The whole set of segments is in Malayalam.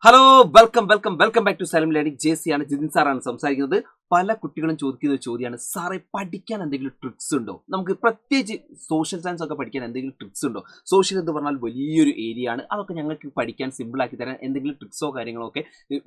Hello welcome back to Salam learning JC ആണ് ജിതിൻ സാറാണ് സംസാരിക്കുന്നത്. പല കുട്ടികളും ചോദിക്കുന്ന ഒരു ചോദ്യമാണ്, സാറേ പഠിക്കാൻ എന്തെങ്കിലും ട്രിക്സ് ഉണ്ടോ? നമുക്ക് പ്രത്യേകിച്ച് സോഷ്യൽ സയൻസ് ഒക്കെ പഠിക്കാൻ എന്തെങ്കിലും ട്രിക്സ് ഉണ്ടോ? സോഷ്യൽ എന്ന് പറഞ്ഞാൽ വലിയൊരു ഏരിയ ആണ്, അതൊക്കെ ഞങ്ങൾക്ക് പഠിക്കാൻ സിമ്പിൾ ആക്കി തരാൻ എന്തെങ്കിലും ട്രിക്സോ കാര്യങ്ങളോ ഒക്കെ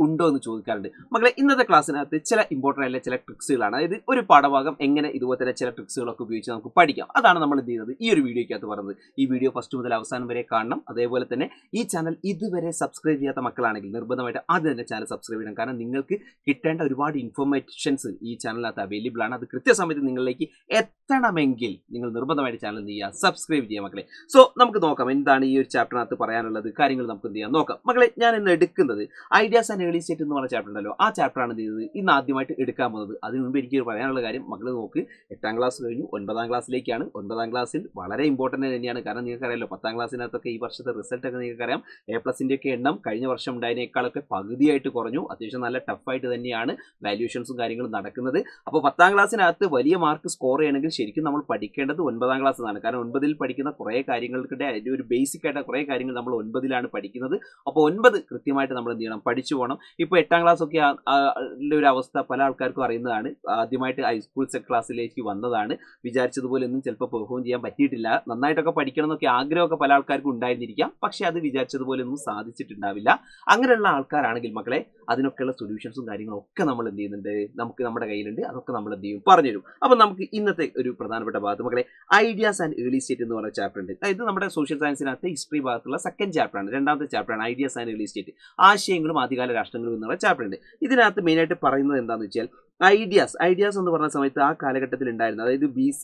ഉണ്ടോ എന്ന് ചോദിക്കാറുണ്ട്. മക്കളെ, ഇന്നത്തെ ക്ലാസ്സിനകത്ത് ചില ഇമ്പോർട്ടൻ്റ് ആയിട്ടുള്ള ചില ട്രിക്സുകളാണ്. അതായത് ഒരു പാഠഭാഗം എങ്ങനെ ഇതുപോലെ തന്നെ ചില ട്രിക്സുകളൊക്കെ ഉപയോഗിച്ച് നമുക്ക് പഠിക്കാം, അതാണ് നമ്മൾ എന്ത് ചെയ്യുന്നത് ഈ ഒരു വീഡിയോയ്ക്കകത്ത് പറയുന്നത്. ഈ വീഡിയോ ഫസ്റ്റ് മുതൽ അവസാനം വരെ കാണണം. അതേപോലെ തന്നെ ഈ ചാനൽ ഇതുവരെ സബ്സ്ക്രൈബ് ചെയ്യാത്ത മക്കളാണെങ്കിൽ നിർബന്ധമായിട്ട് ആദ്യം തന്നെ ചാനൽ സബ്സ്ക്രൈബ് ചെയ്യണം. കാരണം നിങ്ങൾക്ക് കിട്ടേണ്ട ഒരുപാട് ഇൻഫോർമേഷൻസ് ഈ ചാനലിനകത്ത് അവൈലബിൾ ആണ്. അത് കൃത്യസമയത്ത് നിങ്ങളിലേക്ക് എത്തണമെങ്കിൽ നിങ്ങൾ നിർബന്ധമായിട്ട് ചാനൽ എന്ത് ചെയ്യുക, സബ്സ്ക്രൈബ് ചെയ്യുക മക്കളെ. സോ നമുക്ക് നോക്കാം എന്താണ് ഈ ഒരു ചാപ്റ്ററിനകത്ത് പറയാനുള്ളത് കാര്യങ്ങൾ നമുക്ക് എന്ത് ചെയ്യാം നോക്കാം. മക്കളെ, ഞാൻ ഇന്ന് എടുക്കുന്നത് ഐഡിയാസ് ആൻഡ് ഏർലി സ്റ്റേറ്റ് എന്ന് പറഞ്ഞ ചാപ്റ്റർ ഉണ്ടല്ലോ, ആ ചാപ്റ്ററാണ് എന്ത് ചെയ്യുന്നത് ഇന്ന് ആദ്യമായിട്ട് എടുക്കാൻ പോകുന്നത്. അതിന് മുമ്പ് എനിക്ക് പറയാനുള്ള കാര്യം, മക്കൾ നോക്ക്, 8ാം ക്ലാസ് കഴിഞ്ഞു 9ാം ക്ലാസ്സിലേക്കാണ്. 9ാം ക്ലാസ്സിൽ വളരെ ഇമ്പോർട്ടൻ്റ് തന്നെയാണ്. കാരണം നിങ്ങൾക്ക് അറിയാലോ, 10ാം ക്ലാസ്സിനകത്തൊക്കെ ഈ വർഷത്തെ റിസൾട്ട് ഒക്കെ നിങ്ങൾക്ക് അറിയാം. A+ൻ്റെ ഒക്കെ എണ്ണം കഴിഞ്ഞ വർഷം ഉണ്ടായതിനേക്കാളൊക്കെ പകുതിയായിട്ട് കുറഞ്ഞു. അത്യാവശ്യം നല്ല ടഫായിട്ട് തന്നെയാണ് വാല്യൂഷൻസും കാര്യങ്ങളും നടക്കുന്നത്. അപ്പോൾ 10ാം ക്ലാസ്സിനകത്ത് വലിയ മാർക്ക് സ്കോർ ചെയ്യണമെങ്കിൽ ശരിക്കും നമ്മൾ പഠിക്കേണ്ടത് 9ാം ക്ലാസ് എന്നാണ്. കാരണം 9ൽ പഠിക്കുന്ന കുറേ കാര്യങ്ങൾക്കിടെ അതിൻ്റെ ഒരു ബേസിക് ആയിട്ട് കുറേ കാര്യങ്ങൾ നമ്മൾ 9ലാണ് പഠിക്കുന്നത്. അപ്പോൾ 9 കൃത്യമായിട്ട് നമ്മൾ എന്ത് ചെയ്യണം, പഠിച്ചു പോകണം. ഇപ്പോൾ 8ാം ക്ലാസ് ഒക്കെ ഒരു അവസ്ഥ പല ആൾക്കാർക്കും അറിയുന്നതാണ്. ആദ്യമായിട്ട് ഹൈസ്കൂൾ ക്ലാസ്സിലേക്ക് വന്നതാണ്. വിചാരിച്ചതുപോലെ ഒന്നും ചിലപ്പോൾ പെർഫോം ചെയ്യാൻ പറ്റിയിട്ടില്ല. നന്നായിട്ടൊക്കെ പഠിക്കണം എന്നൊക്കെ ആഗ്രഹമൊക്കെ പല ആൾക്കാർക്കും ഉണ്ടായിരുന്നിരിക്കാം, പക്ഷേ അത് വിചാരിച്ചതുപോലെ ഒന്നും സാധിച്ചിട്ടുണ്ടാവില്ല. അങ്ങനെയുള്ള ആൾക്കാരാണെങ്കിൽ മക്കളെ, അതിനൊക്കെയുള്ള സൊല്യൂഷൻസും കാര്യങ്ങളും ഒക്കെ നമ്മൾ എന്ത് ചെയ്യുന്നുണ്ട്, നമുക്ക് നമ്മുടെ കയ്യിലുണ്ട്. അതൊക്കെ നമ്മൾ എന്ത് ചെയ്യും, പറഞ്ഞുതരും. അപ്പം നമുക്ക് ഇന്നത്തെ ഒരു പ്രധാനപ്പെട്ട ഭാഗത്ത് മക്കളെ, ഐഡിയാസ് ആൻഡ് ഏർലി സ്റ്റേറ്റ് എന്ന് പറഞ്ഞ ചാപ്റ്റർ ഉണ്ട്. അതായത് നമ്മുടെ സോഷ്യൽ സയൻസിനകത്ത് ഹിസ്റ്ററി ഭാഗത്തുള്ള സെക്കൻഡ് ചാപ്റ്ററാണ്, രണ്ടാമത്തെ ചാപ്റ്ററാണ് ഐഡിയാസ് ആൻഡ് ഏർലി സ്റ്റേറ്റ്, ആശയങ്ങളും ആദ്യകാല രാഷ്ട്രങ്ങളും എന്നുള്ള ചാപ്റ്റർ ഉണ്ട്. ഇതിനകത്ത് മെയിനായിട്ട് പറയുന്നത് എന്താണെന്ന് വെച്ചാൽ, ഐഡിയാസ് എന്ന് പറഞ്ഞ സമയത്ത് ആ കാലഘട്ടത്തിൽ ഉണ്ടായിരുന്ന, അതായത് BC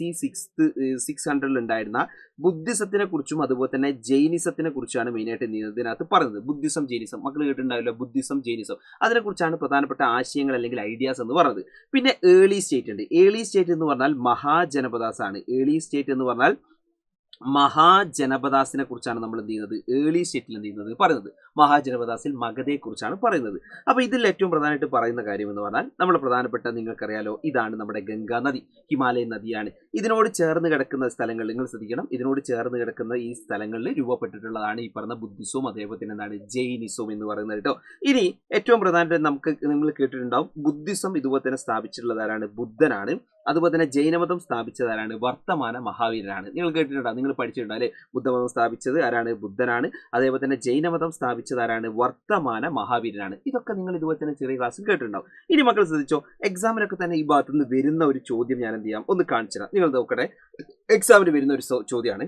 600 ഉണ്ടായിരുന്ന ബുദ്ധിസത്തിനെ കുറിച്ചും അതുപോലെ തന്നെ ജൈനിസത്തിനെ കുറിച്ചാണ് മെയിനായിട്ട് ഇതിനകത്ത് പറയുന്നത്. ബുദ്ധിസം ജൈനിസം മക്കൾ കേട്ടിട്ടുണ്ടാവില്ല, ബുദ്ധിസം ജൈനിസം, അതിനെക്കുറിച്ചാണ് പ്രധാനപ്പെട്ട ആശയങ്ങൾ അല്ലെങ്കിൽ ഐഡിയാസ് എന്ന് പറയുന്നത്. പിന്നെ ഏർലി സ്റ്റേറ്റ് ഉണ്ട്. ഏർലി സ്റ്റേറ്റ് എന്ന് പറഞ്ഞാൽ മഹാജനപദാസ് ആണ്. ഏർലി സ്റ്റേറ്റ് എന്ന് പറഞ്ഞാൽ മഹാജനപദാസിനെ കുറിച്ചാണ് നമ്മൾ എന്ത് ചെയ്യുന്നത്, ഏർലി സ്റ്റേറ്റിൽ എന്ത് ചെയ്യുന്നത് പറയുന്നത്. മഹാജനപദാസിൽ മഗധയെ കുറിച്ചാണ് പറയുന്നത്. അപ്പോൾ ഇതിൽ ഏറ്റവും പ്രധാനമായിട്ട് പറയുന്ന കാര്യം എന്ന് പറഞ്ഞാൽ, നമ്മുടെ പ്രധാനപ്പെട്ട നിങ്ങൾക്കറിയാലോ, ഇതാണ് നമ്മുടെ ഗംഗാ നദി, ഹിമാലയൻ നദിയാണ്. ഇതിനോട് ചേർന്ന് കിടക്കുന്ന സ്ഥലങ്ങൾ നിങ്ങൾ ശ്രദ്ധിക്കണം. ഇതിനോട് ചേർന്ന് കിടക്കുന്ന ഈ സ്ഥലങ്ങളിൽ രൂപപ്പെട്ടിട്ടുള്ളതാണ് ഈ പറഞ്ഞ ബുദ്ധിസവും അതേപോലെ തന്നെ എന്താണ് ജൈനിസവും എന്ന് പറയുന്നത് കേട്ടോ. ഇനി ഏറ്റവും പ്രധാനപ്പെട്ട നിങ്ങൾ കേട്ടിട്ടുണ്ടാവും, ബുദ്ധിസം ഇതുപോലെ തന്നെ സ്ഥാപിച്ചിട്ടുള്ളത് ആരാണ്, ബുദ്ധനാണ്. അതുപോലെ തന്നെ ജൈനമതം സ്ഥാപിച്ചതാരാണ്, വർത്തമാന മഹാവീരനാണ്. നിങ്ങൾ കേട്ടിട്ടുണ്ടോ, നിങ്ങൾ പഠിച്ചിട്ടുണ്ടോ അല്ലെ? ബുദ്ധമതം സ്ഥാപിച്ചത് ആരാണ്, ബുദ്ധനാണ്. അതേപോലെ തന്നെ ജൈനമതം സ്ഥാപിച്ചത് ആരാണ്, വർത്തമാന മഹാവീരനാണ്. ഇതൊക്കെ നിങ്ങൾ ഇതുപോലെ തന്നെ ചെറിയ ക്ലാസ്സിൽ കേട്ടിട്ടുണ്ടാവും. ഇനി മക്കൾ ശ്രദ്ധിച്ചോ, എക്സാമിനൊക്കെ തന്നെ ഈ ഭാഗത്ത് നിന്ന് വരുന്ന ഒരു ചോദ്യം ഞാൻ എന്ത് ചെയ്യാം ഒന്ന് കാണിച്ചു തരാം. നിങ്ങൾ നോക്കട്ടെ, എക്സാമിന് വരുന്ന ഒരു ചോദ്യമാണ്,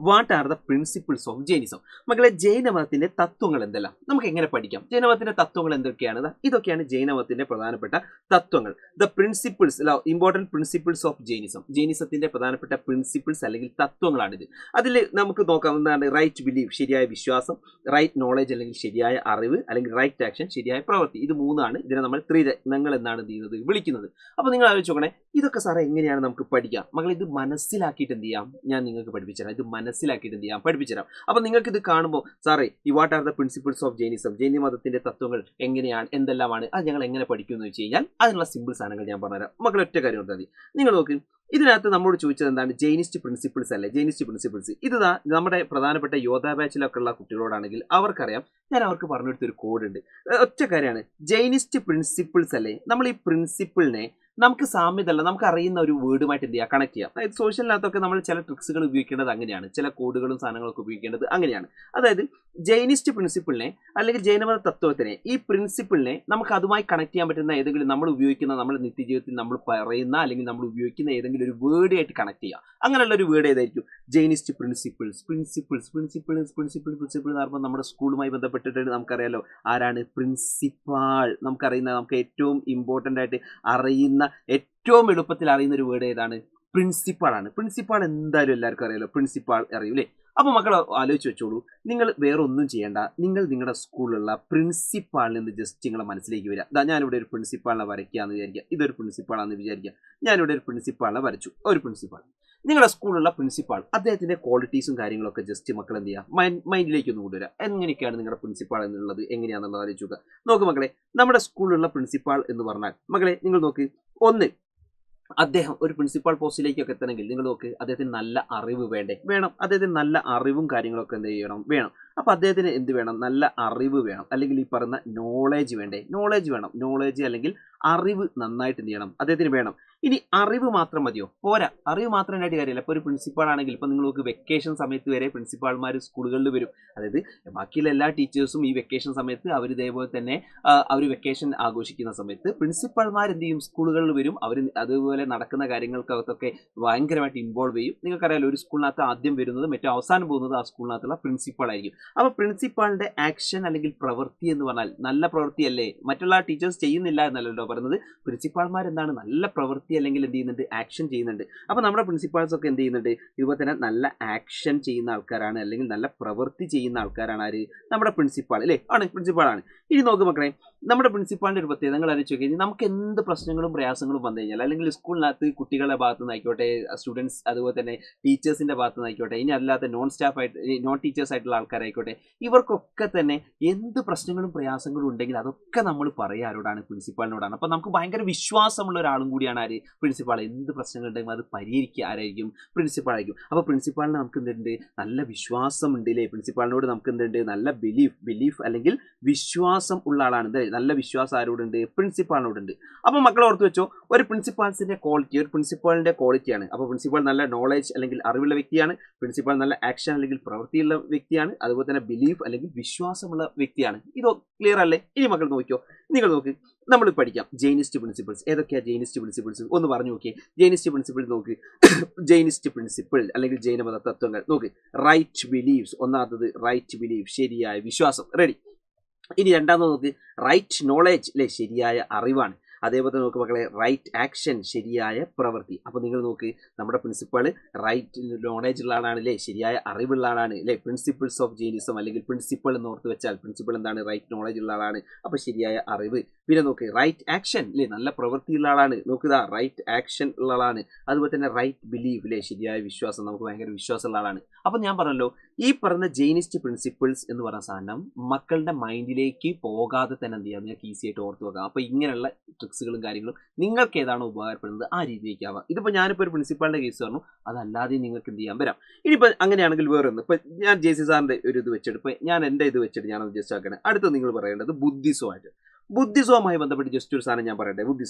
what are the principles of Jainism. മക്കളെ, ജൈനമതത്തിന്റെ തത്വങ്ങൾ എന്തെല്ലാം, നമുക്ക് എങ്ങനെ പഠിക്കാം? ജൈനമതത്തിന്റെ തത്വങ്ങൾ എന്തൊക്കെയാണ്? ഇതൊക്കെയാണ് ജൈനമതത്തിന്റെ പ്രധാനപ്പെട്ട തത്വങ്ങൾ. The principles, important principles of Jainism. ജൈനിസത്തിന്റെ പ്രധാനപ്പെട്ട പ്രിൻസിപ്പിൾസ് അല്ലെങ്കിൽ തത്വങ്ങളാണിത്. അതിൽ നമുക്ക് നോക്കാം, എന്താണ് റൈറ്റ് ബിലീഫ്, ശരിയായ വിശ്വാസം, റൈറ്റ് നോളജ് അല്ലെങ്കിൽ ശരിയായ അറിവ്, അല്ലെങ്കിൽ റൈറ്റ് ആക്ഷൻ, ശരിയായ പ്രവൃത്തി. ഇത് മൂന്നാണ്. ഇതിനെ നമ്മൾ ത്രിരത്നങ്ങൾ എന്നാണ് ചെയ്യുന്നത്, വിളിക്കുന്നത്. അപ്പോൾ നിങ്ങൾ ആലോചിച്ച് നോക്കണേ, ഇതൊക്കെ സാറേ എങ്ങനെയാണ് നമുക്ക് പഠിക്കാം? മക്കൾ, ഇത് മനസ്സിലാക്കിയിട്ട് എന്ത് ചെയ്യാം, ഞാൻ നിങ്ങൾക്ക് പഠിപ്പിച്ചുതരാം. ഇത് മനസ്സിലാക്കിയിട്ട് എന്ത് ചെയ്യാം, പഠിപ്പിച്ചുതരാം. അപ്പോൾ നിങ്ങൾക്ക് ഇത് കാണുമ്പോൾ, സാറേ ഈ what are the principles of Jainism, ജൈനമതത്തിന്റെ തത്വങ്ങൾ എങ്ങനെയാണ്, എന്തെല്ലാമാണ്, അത് ഞങ്ങൾ എങ്ങനെ പഠിക്കും എന്ന് വെച്ച് കഴിഞ്ഞാൽ അതിനുള്ള സിമ്പിൾ സാധനങ്ങൾ ഞാൻ പറഞ്ഞുതരാം. മക്കൾ, ഒറ്റ കാര്യം കൊടുത്താൽ മതി. നിങ്ങൾ നോക്ക്, ഇതിനകത്ത് നമ്മളോട് ചോദിച്ചത് എന്താണ്, ജൈനിസ്റ്റ് പ്രിൻസിപ്പിൾസ് അല്ലേ, ജൈനിസ്റ്റ് പ്രിൻസിപ്പിൾസ്. ഇത് നമ്മുടെ പ്രധാനപ്പെട്ട യോധ ബാച്ചിലൊക്കെ ഉള്ള കുട്ടികളോടാണെങ്കിൽ അവർക്കറിയാം, ഞാൻ അവർക്ക് പറഞ്ഞെടുത്തൊരു കോഡ് ഉണ്ട്. ഒറ്റ കാര്യമാണ്, ജൈനിസ്റ്റ് പ്രിൻസിപ്പിൾസ് അല്ലേ. നമ്മൾ ഈ പ്രിൻസിപ്പിളിനെ നമുക്ക് സാമ്യതല്ല, നമുക്ക് അറിയുന്ന ഒരു വേർഡുമായിട്ട് എന്ത് ചെയ്യുക, കണക്ട് ചെയ്യാം. അതായത് സോഷ്യലിനകത്തൊക്കെ നമ്മൾ ചില ട്രിക്സുകൾ ഉപയോഗിക്കേണ്ടത് അങ്ങനെയാണ്, ചില കോഡുകളും സാധനങ്ങളൊക്കെ ഉപയോഗിക്കേണ്ടത് അങ്ങനെയാണ്. അതായത് ജൈനിസ്റ്റ് പ്രിൻസിപ്പിളിനെ അല്ലെങ്കിൽ ജൈനമത തത്വത്തിനെ, ഈ പ്രിൻസിപ്പിളിനെ നമുക്ക് അതുമായി കണക്ട് ചെയ്യാൻ പറ്റുന്ന ഏതെങ്കിലും നമ്മൾ ഉപയോഗിക്കുന്ന, നമ്മുടെ നിത്യജീവിതത്തിൽ നമ്മൾ പറയുന്ന അല്ലെങ്കിൽ നമ്മൾ ഉപയോഗിക്കുന്ന ഏതെങ്കിലും ഒരു വേർഡ് ആയിട്ട് കണക്ട് ചെയ്യുക. അങ്ങനെയുള്ള ഒരു വേർഡ് ഏതായിരിക്കും? Jainist principles. എന്ന് പറയുമ്പോൾ നമ്മുടെ സ്കൂളുമായി ബന്ധപ്പെട്ടിട്ട് നമുക്കറിയാലോ, ആരാണ് പ്രിൻസിപ്പാൾ. നമുക്കറിയുന്ന, നമുക്ക് ഏറ്റവും ഇമ്പോർട്ടൻ്റ് ആയിട്ട് അറിയുന്ന, ഏറ്റവും എളുപ്പത്തിൽ അറിയുന്ന ഒരു വേർഡ് ഏതാണ്? പ്രിൻസിപ്പാളാണ്. പ്രിൻസിപ്പാൾ എന്തായാലും എല്ലാവർക്കും അറിയാലോ, പ്രിൻസിപ്പാൾ അറിയൂലേ? അപ്പോൾ മക്കൾ ആലോചിച്ച് വെച്ചോളൂ, നിങ്ങൾ വേറെ ഒന്നും ചെയ്യേണ്ട, നിങ്ങൾ നിങ്ങളുടെ സ്കൂളിലുള്ള പ്രിൻസിപ്പാളിൽ നിന്ന് ജസ്റ്റ് നിങ്ങളുടെ മനസ്സിലേക്ക് വരിക. ഞാനിവിടെ ഒരു പ്രിൻസിപ്പാളിനെ വരയ്ക്കുകയെന്ന് വിചാരിക്കുക, ഇതൊരു പ്രിൻസിപ്പാളാണെന്ന് വിചാരിക്കുക. ഞാനിവിടെ ഒരു പ്രിൻസിപ്പാളിനെ വരച്ചു, ഒരു പ്രിൻസിപ്പാൾ. നിങ്ങളുടെ സ്കൂളിലുള്ള പ്രിൻസിപ്പാൾ, അദ്ദേഹത്തിൻ്റെ ക്വാളിറ്റീസും കാര്യങ്ങളൊക്കെ ജസ്റ്റ് മക്കൾ എന്ത് ചെയ്യുക, മൈൻഡിലേക്ക് ഒന്ന് കൊണ്ടുവരിക. എങ്ങനെയൊക്കെയാണ് നിങ്ങളുടെ പ്രിൻസിപ്പാൾ എന്നുള്ളത്, എങ്ങനെയാണെന്നുള്ളത് ആലോചിക്കുക. നോക്ക് മക്കളെ, നമ്മുടെ സ്കൂളിലുള്ള പ്രിൻസിപ്പാൾ എന്ന് പറഞ്ഞാൽ, മക്കളെ നിങ്ങൾ നോക്ക്, ഒന്ന്, അദ്ദേഹം ഒരു പ്രിൻസിപ്പൽ പോസ്റ്റിലേക്കൊക്കെ എത്തണമെങ്കിൽ നിങ്ങൾ നോക്ക്, അദ്ദേഹത്തിന് നല്ല അറിവ് വേണം. അദ്ദേഹത്തിന് നല്ല അറിവും കാര്യങ്ങളൊക്കെ എന്ത് ചെയ്യണം, വേണം. അപ്പോൾ അദ്ദേഹത്തിന് എന്ത് വേണം? നല്ല അറിവ് വേണം, അല്ലെങ്കിൽ ഈ പറയുന്ന നോളേജ് വേണ്ടേ? നോളേജ് വേണം. നോളേജ് അല്ലെങ്കിൽ അറിവ് നന്നായിട്ട് എന്ത് ചെയ്യണം? അദ്ദേഹത്തിന് വേണം. ഇനി അറിവ് മാത്രം മതിയോ? പോരാ. അറിവ് മാത്രം ഉണ്ടായിട്ട് കാര്യമില്ല. ഇപ്പോൾ ഒരു പ്രിൻസിപ്പാൾ ആണെങ്കിൽ ഇപ്പോൾ നിങ്ങൾ നോക്ക്, വെക്കേഷൻ സമയത്ത് വരെ പ്രിൻസിപ്പാൾമാർ സ്കൂളുകളിൽ വരും. അതായത് ബാക്കിയുള്ള എല്ലാ ടീച്ചേഴ്സും ഈ വെക്കേഷൻ സമയത്ത് അവർ ഇതേപോലെ തന്നെ അവർ വെക്കേഷൻ ആഘോഷിക്കുന്ന സമയത്ത് പ്രിൻസിപ്പാൾമാർ എന്ത് ചെയ്യും? സ്കൂളുകളിൽ വരും. അവർ അതുപോലെ നടക്കുന്ന കാര്യങ്ങൾക്കകത്തൊക്കെ ഭയങ്കരമായിട്ട് ഇൻവോൾവ് ചെയ്യും. നിങ്ങൾക്കറിയാലോ, ഒരു സ്കൂളിനകത്ത് ആദ്യം വരുന്നത് മറ്റേ അവസാനം പോകുന്നത് ആ സ്കൂളിനകത്തുള്ള പ്രിൻസിപ്പാൾ ആയിരിക്കും. അപ്പോൾ പ്രിൻസിപ്പാളിന്റെ ആക്ഷൻ അല്ലെങ്കിൽ പ്രവൃത്തി എന്ന് പറഞ്ഞാൽ നല്ല പ്രവൃത്തിയല്ലേ? മറ്റുള്ള ടീച്ചേഴ്സ് ചെയ്യുന്നില്ല എന്നല്ലല്ലോ പറയുന്നത്. പ്രിൻസിപ്പാൾമാർ എന്താണ്? നല്ല പ്രവൃത്തി അല്ലെങ്കിൽ എന്ത് ചെയ്യുന്നുണ്ട്? ആക്ഷൻ ചെയ്യുന്നുണ്ട്. അപ്പോൾ നമ്മുടെ പ്രിൻസിപ്പാൾസ് ഒക്കെ എന്ത് ചെയ്യുന്നുണ്ട്? ഇതുപോലെ തന്നെ നല്ല ആക്ഷൻ ചെയ്യുന്ന ആൾക്കാരാണ്, അല്ലെങ്കിൽ നല്ല പ്രവൃത്തി ചെയ്യുന്ന ആൾക്കാരാണ് ആര്? നമ്മുടെ പ്രിൻസിപ്പാൾ അല്ലേ? ആണ്, പ്രിൻസിപ്പാളാണ്. ഇനി നോക്ക് മക്കളെ, നമ്മുടെ പ്രിൻസിപ്പാളിന്റെ ഒരു പ്രത്യേകത നിങ്ങൾ ആലോചിച്ച് നോക്കി കഴിഞ്ഞാൽ, നമുക്ക് എന്ത് പ്രശ്നങ്ങളും പ്രയാസങ്ങളും വന്നു കഴിഞ്ഞാൽ, അല്ലെങ്കിൽ സ്കൂളിനകത്ത് കുട്ടികളുടെ ഭാഗത്ത് നിന്നായിക്കോട്ടെ, സ്റ്റുഡൻസ് അതുപോലെ തന്നെ ടീച്ചേഴ്സിന്റെ ഭാഗത്ത് നിന്നായിക്കോട്ടെ, ഇനി അല്ലാത്ത നോൺ ടീച്ചേഴ്സ് ആയിട്ടുള്ള ആൾക്കാരായിക്കോട്ടെ, ഇവർക്കൊക്കെ തന്നെ എന്ത് പ്രശ്നങ്ങളും പ്രയാസങ്ങളും ഉണ്ടെങ്കിൽ അതൊക്കെ നമ്മൾ പറയുക ആരോടാണ്? പ്രിൻസിപ്പാളിനോടാണ്. അപ്പോൾ നമുക്ക് ഭയങ്കര വിശ്വാസമുള്ള ഒരാളും കൂടിയാണ് ആര്? പ്രിൻസിപ്പാൾ. എന്ത് പ്രശ്നങ്ങൾ ഉണ്ടെങ്കിൽ അത് പരിഹരിക്കുക ആരായിരിക്കും? പ്രിൻസിപ്പാളായിരിക്കും. അപ്പോൾ പ്രിൻസിപ്പാളിന് നമുക്ക് എന്തുണ്ട്? നല്ല വിശ്വാസം ഉണ്ട് അല്ലേ? പ്രിൻസിപ്പാളിനോട് നമുക്ക് എന്തുണ്ട്? നല്ല ബിലീഫ് അല്ലെങ്കിൽ വിശ്വാസം ഉള്ള ആളാണ്. നല്ല വിശ്വാസം ആരോടുണ്ട്? പ്രിൻസിപ്പാളിനോടുണ്ട്. അപ്പോൾ മക്കൾ ഓർത്ത് വെച്ചോ, ഒരു പ്രിൻസിപ്പാളിന്റെ ക്വാളിറ്റി, ഒരു പ്രിൻസിപ്പാളിന്റെ ക്വാളിറ്റിയാണ്. അപ്പോൾ പ്രിൻസിപ്പാൾ നല്ല നോളേജ് അല്ലെങ്കിൽ അറിവുള്ള വ്യക്തിയാണ്. പ്രിൻസിപ്പാൾ നല്ല ആക്ഷൻ അല്ലെങ്കിൽ പ്രവൃത്തിയുള്ള വ്യക്തിയാണ്. അതുപോലെ തന്നെ ബിലീഫ് അല്ലെങ്കിൽ വിശ്വാസമുള്ള വ്യക്തിയാണ്. ഇതോ ക്ലിയർ അല്ലേ? ഇനി മക്കൾ നോക്കിയോ, നിങ്ങൾ നോക്ക്, നമ്മൾ പഠിക്കാം ജെയിനിസ്റ്റ് പ്രിൻസിപ്പിൾസ്. ഏതൊക്കെയാണ് ജെയിനിസ്റ്റ് പ്രിൻസിപ്പിൾസ്? ഒന്ന് പറഞ്ഞു നോക്കിയേ. ജെയിനിസ്റ്റ് പ്രിൻസിപ്പിൾ നോക്ക്. ജെയിനിസ്റ്റ് പ്രിൻസിപ്പിൾ അല്ലെങ്കിൽ ജൈനമത തത്വങ്ങൾ നോക്ക്. Right beliefs. ഒന്നാമത്തത് റൈറ്റ് ബിലീഫ്, ശരിയായ വിശ്വാസം. റെഡി. ഇനി രണ്ടാമത് നോക്ക്, റൈറ്റ് നോളേജ് അല്ലെ, ശരിയായ അറിവാണ്. അതേപോലെ നോക്ക് മക്കളെ, റൈറ്റ് ആക്ഷൻ, ശരിയായ പ്രവൃത്തി. അപ്പോൾ നിങ്ങൾ നോക്ക്, നമ്മുടെ പ്രിൻസിപ്പൾ റൈറ്റ് നോളേജ് ഉള്ള ആളാണ് അല്ലേ, ശരിയായ അറിവുള്ള ആളാണ് അല്ലേ. പ്രിൻസിപ്പിൾസ് ഓഫ് ജെയിനിസം അല്ലെങ്കിൽ പ്രിൻസിപ്പൾ എന്ന് ഓർത്ത് വെച്ചാൽ പ്രിൻസിപ്പൾ എന്താണ്? റൈറ്റ് നോളേജ് ഉള്ള ആളാണ്. അപ്പോൾ ശരിയായ അറിവ്. പിന്നെ നോക്ക്, റൈറ്റ് ആക്ഷൻ അല്ലേ, നല്ല പ്രവൃത്തിയുള്ള ആളാണ്. നോക്കുക, റൈറ്റ് ആക്ഷൻ ഉള്ള ആളാണ്. അതുപോലെ തന്നെ റൈറ്റ് ബിലീഫ് അല്ലേ, ശരിയായ വിശ്വാസം, നമുക്ക് ഭയങ്കര വിശ്വാസമുള്ള ആളാണ്. അപ്പോൾ ഞാൻ പറഞ്ഞല്ലോ, ഈ പറഞ്ഞ ജെയിനിസ്റ്റ് പ്രിൻസിപ്പിൾസ് എന്ന് പറഞ്ഞ സാധനം മക്കളുടെ മൈൻഡിലേക്ക് പോകാതെ തന്നെ എന്ത് ചെയ്യാം? നിങ്ങൾക്ക് ഈസി ആയിട്ട് ഓർത്ത് വെക്കാം. അപ്പോൾ ഇങ്ങനെയുള്ള ട്രിക്സുകളും കാര്യങ്ങളും നിങ്ങൾക്ക് ഏതാണോ ഉപകാരപ്പെടുന്നത് ആ രീതിയിലേക്ക് ആവാം. ഇതിപ്പോൾ ഞാനിപ്പോൾ ഒരു പ്രിൻസിപ്പാളിൻ്റെ കേസ് പറഞ്ഞു, അതല്ലാതെ നിങ്ങൾക്ക് എന്ത് ചെയ്യാൻ വരാം. ഇനിയിപ്പോൾ അങ്ങനെയാണെങ്കിൽ വേറെ ഒന്ന്, ഇപ്പോൾ ഞാൻ ജെ സി സാറിൻ്റെ ഒരു ഇത് വെച്ചിട്ട്, ഇപ്പോൾ ഞാൻ എൻ്റെ ഇത് വെച്ചിട്ട് ഞാനത് ജസ്റ്റ് ആക്കണം. അടുത്ത് നിങ്ങൾ പറയേണ്ടത് ബുദ്ധിസമായിട്ട്. ബുദ്ധിസവുമായി ബന്ധപ്പെട്ട് ജസ്റ്റ് ഒരു സാധനം ഞാൻ പറയട്ടെ.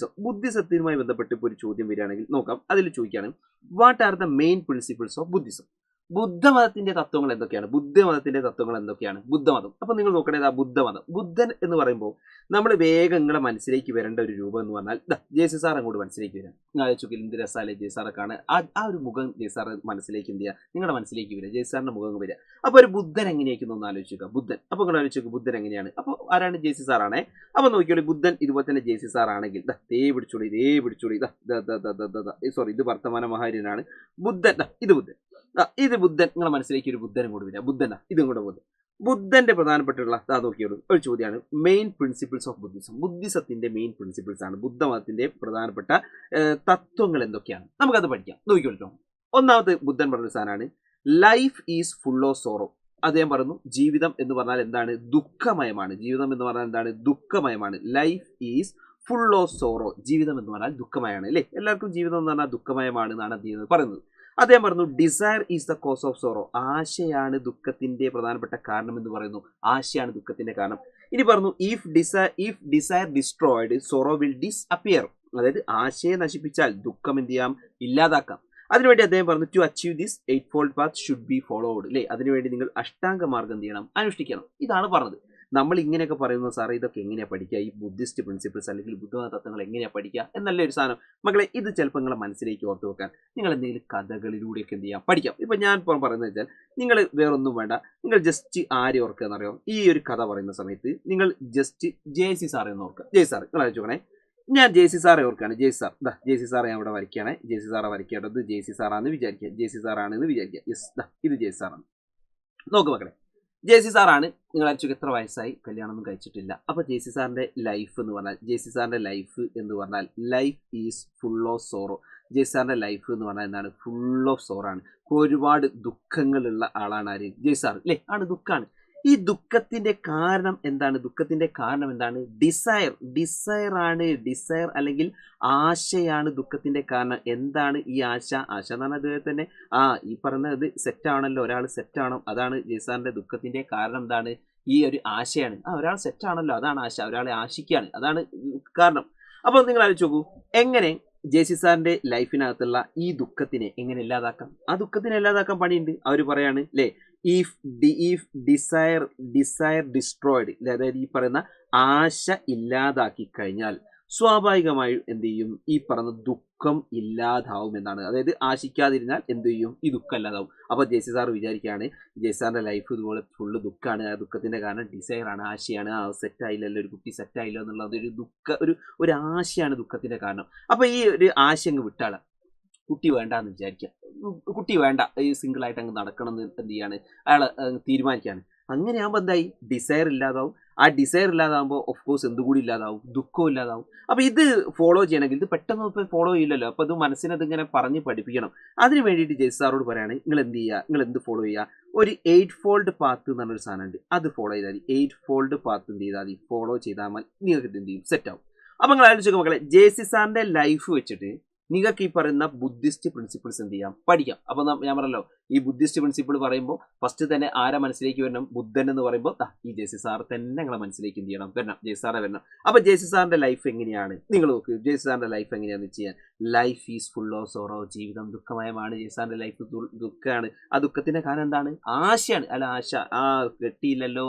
ബുദ്ധിസത്തിനുമായി ബന്ധപ്പെട്ട് ഇപ്പോൾ ഒരു ചോദ്യം വരികയാണെങ്കിൽ നോക്കാം. അതിൽ ചോദിക്കുകയാണ്, what are the main principles of Buddhism? ബുദ്ധമതത്തിന്റെ തത്വങ്ങൾ എന്തൊക്കെയാണ്? ബുദ്ധമതം. അപ്പൊ നിങ്ങൾ നോക്കണേത് ആ ബുദ്ധമതം. ബുദ്ധൻ എന്ന് പറയുമ്പോൾ നമ്മൾ വേഗം നിങ്ങളെ മനസ്സിലേക്ക് വരേണ്ട ഒരു രൂപം എന്ന് പറഞ്ഞാൽ ജെ സി സാർ അങ്ങോട്ട് മനസ്സിലേക്ക് വരാം. ആലോചിക്കും, എന്ത് രസാലെ ജെ സാറൊക്കെയാണ് ആ ഒരു മുഖം ജെ സാർ മനസ്സിലേക്ക് എന്ത് ചെയ്യുക? നിങ്ങളുടെ മനസ്സിലേക്ക് വരിക, ജെ സാറിന്റെ മുഖം വരിക. അപ്പോൾ ഒരു ബുദ്ധൻ എങ്ങനെയായിരിക്കും ഒന്ന് ആലോചിക്കുക. ബുദ്ധൻ, അപ്പോൾ നിങ്ങൾ ആലോചിക്കുക ബുദ്ധൻ എങ്ങനെയാണ്? അപ്പോൾ ആരാണ്? ജെ സി സാറാണേ. അപ്പോൾ നോക്കിയോളൂ, ബുദ്ധൻ ഇതുപോലെ തന്നെ ജെ സി സാർ ആണെങ്കിൽ ദേ പിടിച്ചോളി സോറി, ഇത് വർത്തമാന മഹാര്യനാണ്. ബുദ്ധൻ, ഇത് ബുദ്ധൻ. നിങ്ങളുടെ മനസ്സിലേക്ക് ഒരു ബുദ്ധനും കൂടി വരിക. ഇതും കൂടെ ബുദ്ധന്റെ പ്രധാനപ്പെട്ടുള്ള നോക്കിയോളൂ ഒരു ചോദ്യമാണ്, മെയിൻ പ്രിൻസിപ്പിൾസ് ഓഫ് ബുദ്ധിസം. ബുദ്ധിസത്തിന്റെ മെയിൻ പ്രിൻസിപ്പിൾസ് ആണ്, ബുദ്ധമതത്തിന്റെ പ്രധാനപ്പെട്ട തത്വങ്ങൾ എന്തൊക്കെയാണ്? നമുക്കത് പഠിക്കാം. നോക്കിയോളൂ. ഒന്നാമത് ബുദ്ധൻ പറഞ്ഞ സാധനമാണ്, life is full of sorrow. അദ്ദേഹം പറഞ്ഞു, ജീവിതം എന്ന് പറഞ്ഞാൽ എന്താണ്? ദുഃഖമയമാണ്. ജീവിതം എന്ന് പറഞ്ഞാൽ എന്താണ്? ദുഃഖമയമാണ്. Life is full of sorrow. ജീവിതം എന്ന് പറഞ്ഞാൽ ദുഃഖമയമാണ് അല്ലേ? എല്ലാവർക്കും ജീവിതം എന്ന് പറഞ്ഞാൽ ദുഃഖമയമാണ് എന്നാണ് അദ്ദേഹം പറയുന്നത്. അദ്ദേഹം പറഞ്ഞു, desire is the cause of sorrow. ആശയാണ് ദുഃഖത്തിന്റെ പ്രധാനപ്പെട്ട കാരണം എന്ന് പറയുന്നു. ആശയാണ് ദുഃഖത്തിന്റെ കാരണം. ഇനി പറഞ്ഞു, if desire destroyed sorrow will disappear. അതായത് ആശയെ നശിപ്പിച്ചാൽ ദുഃഖം എന്ത് ചെയ്യാം? ഇല്ലാതാക്കാം. അതിനുവേണ്ടി അദ്ദേഹം പറഞ്ഞു, to achieve this 8-fold path should be followed അല്ലേ. അതിനുവേണ്ടി നിങ്ങൾ അഷ്ടാംഗ മാർഗം എന്ത് ചെയ്യണം? അനുഷ്ഠിക്കണം. ഇതാണ് പറഞ്ഞത്. നമ്മൾ ഇങ്ങനെയൊക്കെ പറയുന്ന സാറേ, ഇതൊക്കെ എങ്ങനെയാണ് പഠിക്കുക? ഈ ബുദ്ധിസ്റ്റ് പ്രിൻസിപ്പിൾസ് അല്ലെങ്കിൽ ബുദ്ധമത തത്വങ്ങൾ എങ്ങനെയാണ് പഠിക്കുക എന്നല്ല ഒരു സാധനം. മക്കളെ, ഇത് ചിലപ്പോൾ നിങ്ങളെ മനസ്സിലേക്ക് ഓർത്ത് വെക്കാൻ നിങ്ങൾ എന്തെങ്കിലും കഥകളിലൂടെയൊക്കെ എന്ത് ചെയ്യാം? പഠിക്കാം. ഇപ്പം ഞാൻ ഇപ്പോൾ പറയുന്നത് വെച്ചാൽ, നിങ്ങൾ വേറൊന്നും വേണ്ട, നിങ്ങൾ ജസ്റ്റ് ആരെ ഓർക്കുക എന്നറിയോ? ഈ ഒരു കഥ പറയുന്ന സമയത്ത് നിങ്ങൾ ജസ്റ്റ് ജെ സി സാറെ ഒന്ന് ഓർക്കുക. ജെ സാർ, നിങ്ങൾ ആലോചിക്കണേ, ഞാൻ ജെ സി സാറെ ഓർക്കുകയാണ്. J C sir, J C സാറെ ഞാൻ ഇവിടെ വരയ്ക്കുകയാണ്. ജെ സി സാറെ വരയ്ക്കേണ്ടത് ജെ സി സാറാണെന്ന് വിചാരിക്കുക. ജെ സി സാറാണെന്ന് വിചാരിക്കുക. യെസ്, ഇത് ജെ സി സാറാണ്. നോക്ക് മക്കളെ, ജെ സി സാറാണ്. നിങ്ങൾ അയച്ചു എത്ര വയസ്സായി? കല്യാണമൊന്നും കഴിച്ചിട്ടില്ല. അപ്പോൾ ജെ സി സാറിൻ്റെ ലൈഫ് എന്ന് പറഞ്ഞാൽ life is full of sorrow. J C സാറിൻ്റെ ലൈഫ് എന്ന് പറഞ്ഞാൽ എന്താണ്? ഫുൾ ഓഫ് സോറോ ആണ്. ഒരുപാട് ദുഃഖങ്ങളുള്ള ആളാണ് ആര്? ജെ സാർ അല്ലേ? ആണ്, ദുഃഖമാണ്. ഈ ദുഃഖത്തിന്റെ കാരണം എന്താണ്? ഡിസയർ ആണ്. ഡിസയർ അല്ലെങ്കിൽ ആശയാണ് ദുഃഖത്തിന്റെ കാരണം. എന്താണ് ഈ ആശ എന്ന് പറഞ്ഞാൽ അതുപോലെ തന്നെ ഈ പറയുന്നത് സെറ്റ് ആണല്ലോ, ഒരാൾ സെറ്റ് ആണോ, അതാണ് ജയ്സാറിന്റെ ദുഃഖത്തിന്റെ കാരണം. എന്താണ്? ഈ ഒരു ആശയാണ്. ഒരാൾ സെറ്റ് ആണല്ലോ, അതാണ് ആശ, ഒരാളെ ആശിക്കുകയാണ്, അതാണ് കാരണം. അപ്പോൾ നിങ്ങൾ ആലോചിച്ച് നോക്കൂ, എങ്ങനെ ജെസി സാറിന്റെ ലൈഫിനകത്തുള്ള ഈ ദുഃഖത്തിനെ എങ്ങനെ ഇല്ലാതാക്കാം? ആ ദുഃഖത്തിനെ ഇല്ലാതാക്കാൻ പണിയുണ്ട്. അവർ പറയാണ് അല്ലേ, ഇഫ് ഡിസയർ ഡിസ്ട്രോയിഡ്, അതായത് ഈ പറയുന്ന ആശ ഇല്ലാതാക്കി കഴിഞ്ഞാൽ സ്വാഭാവികമായും എന്ത് ചെയ്യും? ഈ പറഞ്ഞ ദുഃഖം ഇല്ലാതാവും എന്നാണ്. അതായത് ആശിക്കാതിരുന്നാൽ എന്ത് ചെയ്യും? ഈ ദുഃഖം ഇല്ലാതാവും. അപ്പോൾ ജെസി സാർ വിചാരിക്കുകയാണ്, ജെസി സാറിന്റെ ലൈഫ് ഇതുപോലെ ഫുള്ള് ദുഃഖമാണ്. ആ ദുഃഖത്തിന്റെ കാരണം ഡിസയർ ആണ്, ആശയാണ്. സെറ്റായില്ലല്ലോ, ഒരു കുട്ടി സെറ്റായില്ലോ എന്നുള്ളത് ഒരു ആശയാണ് ദുഃഖത്തിന്റെ കാരണം. അപ്പോൾ ഈ ഒരു ആശ അങ്ങ് വിട്ടാളാം, കുട്ടി വേണ്ട എന്ന് വിചാരിക്കുക. കുട്ടി വേണ്ട, ഈ സിംഗിൾ ആയിട്ട് അങ്ങ് നടക്കണം എന്ന് എന്ത് ചെയ്യാണ്, അയാൾ തീരുമാനിക്കുകയാണ്. അങ്ങനെയാകുമ്പോൾ എന്തായി? ഡിസയർ ഇല്ലാതാവും. ആ ഡിസയർ ഇല്ലാതാകുമ്പോൾ ഓഫ് കോഴ്സ് എന്തുകൂടി ഇല്ലാതാവും? ദുഃഖവും ഇല്ലാതാവും. അപ്പോൾ ഇത് ഫോളോ ചെയ്യണമെങ്കിൽ ഇത് പെട്ടെന്ന് ഇപ്പോൾ ഫോളോ ചെയ്യില്ലല്ലോ. അപ്പോൾ ഇത് മനസ്സിനത് ഇങ്ങനെ പറഞ്ഞ് പഠിപ്പിക്കണം. അതിന് വേണ്ടിയിട്ട് ജെയ്സ് സാറോട് പറയുകയാണ്, നിങ്ങൾ എന്ത് ചെയ്യുക, നിങ്ങൾ എന്ത് ഫോളോ ചെയ്യുക? ഒരു 8 ഫോൾഡ് പാത്ത് എന്ന് പറഞ്ഞൊരു സാധനമുണ്ട്, അത് ഫോളോ ചെയ്താൽ മതി. 8 ഫോൾഡ് പാത്ത് എന്ത് ചെയ്താൽ മതി? ഫോളോ ചെയ്താൽ മതി. നിങ്ങൾക്ക് എന്ത് ചെയ്യും? സെറ്റ് ആവും. അപ്പോൾ നിങ്ങൾ ആലോചിച്ച് മക്കളെ, ജെസി സാറിന്റെ ലൈഫ് വെച്ചിട്ട് നിങ്ങൾക്ക് ഈ പറയുന്ന ബുദ്ധിസ്റ്റ് പ്രിൻസിപ്പിൾസ് എന്ത് ചെയ്യാം? പഠിക്കാം. അപ്പോൾ ഞാൻ പറഞ്ഞല്ലോ, ഈ ബുദ്ധിസ്റ്റ് പ്രിൻസിപ്പിൾ പറയുമ്പോൾ ഫസ്റ്റ് തന്നെ ആരെ മനസ്സിലേക്ക് വരണം? ബുദ്ധൻ എന്ന് പറയുമ്പോൾ ഈ ജെസി സാർ തന്നെ നിങ്ങളെ മനസ്സിലേക്ക് എന്ത് ചെയ്യണം? വരണം, ജെസി സാറെ വരണം. അപ്പോൾ ജെസി സാറിന്റെ ലൈഫ് എങ്ങനെയാണ്? നിങ്ങൾ നോക്ക്, ജെസി സാറിന്റെ ലൈഫ് എങ്ങനെയാണെന്ന് വെച്ച് കഴിഞ്ഞാൽ, life is full of sorrow, ജീവിതം ദുഃഖമയമാണ്. ജെസി സാറിന്റെ ലൈഫ് ദുഃഖമാണ്. ആ ദുഃഖത്തിന്റെ കാരണം എന്താണ്? ആശയാണ്. അല്ല, ആശ കെട്ടിയില്ലല്ലോ,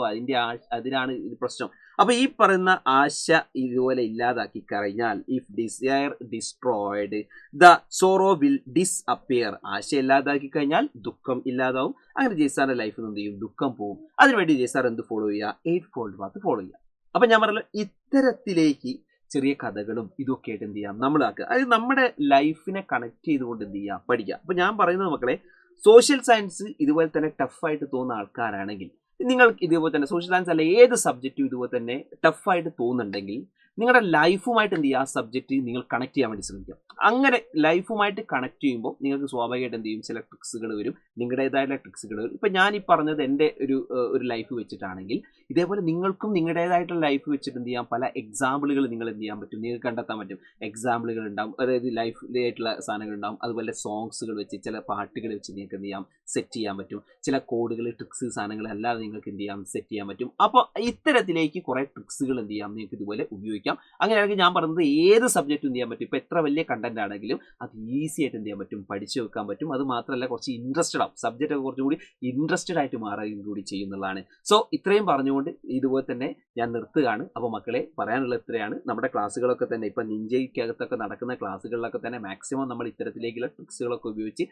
അതിനാണ് ഇത് പ്രശ്നം. അപ്പൊ ഈ പറയുന്ന ആശ ഇതുപോലെ ഇല്ലാതാക്കി കഴിഞ്ഞാൽ, if desire destroyed the sorrow will disappear, ആശ ഇല്ലാതാക്കി കഴിഞ്ഞാൽ ദുഃഖം ഇല്ലാതാവും. അങ്ങനെ ജയ്സാറിന്റെ ലൈഫിൽ എന്ത് ചെയ്യും? ദുഃഖം പോവും. അതിനുവേണ്ടി ജയ്സാർ എന്ത് ഫോളോ ചെയ്യുക? 8 ഫോൾഡ് പാത്ത് ഫോളോ ചെയ്യുക. അപ്പൊ ഞാൻ പറഞ്ഞല്ലോ, ഇത്തരത്തിലേക്ക് ചെറിയ കഥകളും ഇതൊക്കെ ആയിട്ട് എന്ത് ചെയ്യാം? നമ്മളാക്കുക. അതായത് നമ്മുടെ ലൈഫിനെ കണക്ട് ചെയ്തുകൊണ്ട് എന്ത് ചെയ്യാം? പഠിക്കുക. അപ്പൊ ഞാൻ പറയുന്നത് മക്കളെ, സോഷ്യൽ സയൻസ് ഇതുപോലെ തന്നെ ടഫായിട്ട് തോന്നുന്ന ആൾക്കാരാണെങ്കിൽ, നിങ്ങൾക്ക് ഇതുപോലെ തന്നെ സോഷ്യൽ സയൻസ് അല്ല ഏത് സബ്ജക്റ്റും ഇതുപോലെ തന്നെ ടഫായിട്ട് തോന്നുന്നുണ്ടെങ്കിൽ, നിങ്ങളുടെ ലൈഫുമായിട്ട് എന്ത് ചെയ്യുക? ആ സബ്ജക്റ്റ് നിങ്ങൾ കണക്ട് ചെയ്യാൻ വേണ്ടി ശ്രമിക്കുക. അങ്ങനെ ലൈഫുമായിട്ട് കണക്ട് ചെയ്യുമ്പോൾ നിങ്ങൾക്ക് സ്വാഭാവികമായിട്ട് എന്ത് ചെയ്യും? ചില ട്രിക്സുകൾ വരും, നിങ്ങളുടേതായിട്ടുള്ള ട്രിക്സുകൾ വരും. ഇപ്പം ഞാൻ ഈ പറഞ്ഞത് എൻ്റെ ഒരു ലൈഫ് വെച്ചിട്ടാണെങ്കിൽ, ഇതേപോലെ നിങ്ങൾക്കും നിങ്ങളുടേതായിട്ടുള്ള ലൈഫ് വെച്ചിട്ട് എന്ത് ചെയ്യാം? പല എക്സാമ്പിളുകൾ നിങ്ങൾ എന്ത് ചെയ്യാൻ പറ്റും? നിങ്ങൾക്ക് കണ്ടെത്താൻ പറ്റും. എക്സാമ്പിളുകൾ ഉണ്ടാവും, അതായത് ലൈഫിലായിട്ടുള്ള സാധനങ്ങൾ ഉണ്ടാവും. അതുപോലെ സോങ്സുകൾ വെച്ച്, ചില പാട്ടുകൾ വെച്ച് നിങ്ങൾക്ക് എന്ത് ചെയ്യാം? സെറ്റ് ചെയ്യാൻ പറ്റും. ചില കോഡുകൾ, ട്രിക്സ്, സാധനങ്ങൾ അല്ലാതെ നിങ്ങൾക്ക് എന്ത് ചെയ്യാം? സെറ്റ് ചെയ്യാൻ പറ്റും. അപ്പോൾ ഇത്തരത്തിലേക്ക് കുറേ ട്രിക്സുകൾ എന്ത് ചെയ്യാം? നിങ്ങൾക്ക് ഇതുപോലെ ഉപയോഗിക്കാം. അങ്ങനെയാണെങ്കിൽ ഞാൻ പറഞ്ഞത് ഏത് സബ്ജക്റ്റും എന്ത് ചെയ്യാൻ പറ്റും? ഇപ്പോൾ എത്ര വലിയ കണ്ടന്റ് ആണെങ്കിലും അത് ഈസി ആയിട്ട് എന്ത് ചെയ്യാൻ പറ്റും? പഠിച്ചു വെക്കാൻ പറ്റും. അത് മാത്രമല്ല, കുറച്ച് ഇൻട്രസ്റ്റഡ് ആവും, സബ്ജക്റ്റ് ഒക്കെ കുറച്ചും കൂടി ഇൻട്രസ്റ്റഡ് ആയിട്ട് മാറുകയും കൂടി ചെയ്യുന്നതാണ്. സോ ഇത്രയും പറഞ്ഞുകൊണ്ട് ഇതുപോലെ തന്നെ ഞാൻ നിർത്തുകയാണ്. അപ്പോൾ മക്കളെ, പറയാനുള്ള ഇത്രയാണ്. നമ്മുടെ ക്ലാസ്സുകളൊക്കെ തന്നെ ഇപ്പം നിഞ്ചയ്ക്കകത്തൊക്കെ നടക്കുന്ന ക്ലാസ്സുകളിലൊക്കെ തന്നെ മാക്സിമം നമ്മൾ ഇത്തരത്തിലേക്കുള്ള ട്രിക്സുകളൊക്കെ ഉപയോഗിച്ച്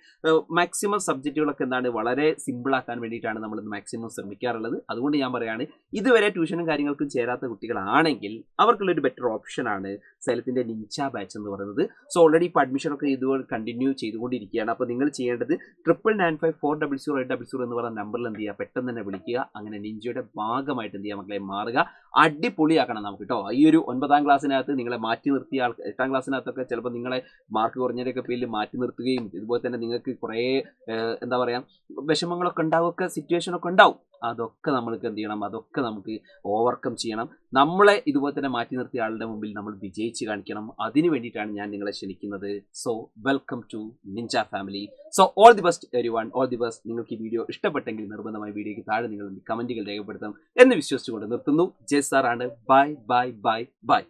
മാക്സിമം സബ്ജക്റ്റുകളൊക്കെ എന്താണ് വളരെ സിമ്പിളാക്കാൻ വേണ്ടിയിട്ടാണ് നമ്മൾ മാക്സിമം ശ്രമിക്കാറുള്ളത്. അതുകൊണ്ട് ഞാൻ പറയുകയാണ്, ഇതുവരെ ട്യൂഷനും കാര്യങ്ങൾക്കും ചേരാത്ത കുട്ടികളാണെങ്കിൽ അവർക്കുള്ളൊരു ബെറ്റർ ഓപ്ഷനാണ് സൈലത്തിന്റെ നിഞ്ച ബാച്ച് എന്ന് പറയുന്നത്. സോ ഓൾറെഡി ഇപ്പോൾ അഡ്മിഷനൊക്കെ ഇതുപോലെ കണ്ടിന്യൂ ചെയ്തുകൊണ്ടിരിക്കുകയാണ്. അപ്പോൾ നിങ്ങൾ ചെയ്യേണ്ടത് 99540080 എന്ന് പറയുന്ന നമ്പറിൽ എന്ത് ചെയ്യുക? പെട്ടെന്ന് തന്നെ വിളിക്കുക. അങ്ങനെ നിഞ്ചയുടെ ഭാഗമായിട്ട് എന്ത് ചെയ്യുക മക്കളെ? മാറുക. അടിപൊളിയാക്കണം നമുക്ക് കേട്ടോ. ഈ ഒരു 9ാം ക്ലാസ്സിനകത്ത് നിങ്ങളെ മാറ്റി നിർത്തിയ 8ാം ക്ലാസ്സിനകത്തൊക്കെ ചിലപ്പോൾ നിങ്ങളെ മാർക്ക് കുറഞ്ഞതിൻ്റെയൊക്കെ പേരിൽ മാറ്റി നിർത്തുകയും ഇതുപോലെ തന്നെ നിങ്ങൾക്ക് കുറേ എന്താ പറയുക വിഷമങ്ങളൊക്കെ ഉണ്ടാവുക, സിറ്റുവേഷനൊക്കെ ഉണ്ടാവും. അതൊക്കെ നമ്മൾക്ക് എന്ത് ചെയ്യണം? അതൊക്കെ നമുക്ക് ഓവർകം ചെയ്യണം. നമ്മളെ ഇതുപോലെ തന്നെ മാറ്റി നിർത്തിയ ആളുടെ മുമ്പിൽ നമ്മൾ വിജയിച്ച് കാണിക്കണം. അതിന് വേണ്ടിയിട്ടാണ് ഞാൻ നിങ്ങളെ ക്ഷണിക്കുന്നത്. So welcome to ninja family. So all the best everyone, all the best. നിങ്ങൾക്ക് ഈ വീഡിയോ ഇഷ്ടപ്പെട്ടെങ്കിൽ നിർബന്ധമായി വീഡിയോയ്ക്ക് താഴെ നിങ്ങൾ കമന്റുകൾ രേഖപ്പെടുത്തണം എന്ന് വിശ്വസിച്ചുകൊണ്ട് നിർത്തുന്നു. ജെ സാർ ആണ്. Bye bye bye bye.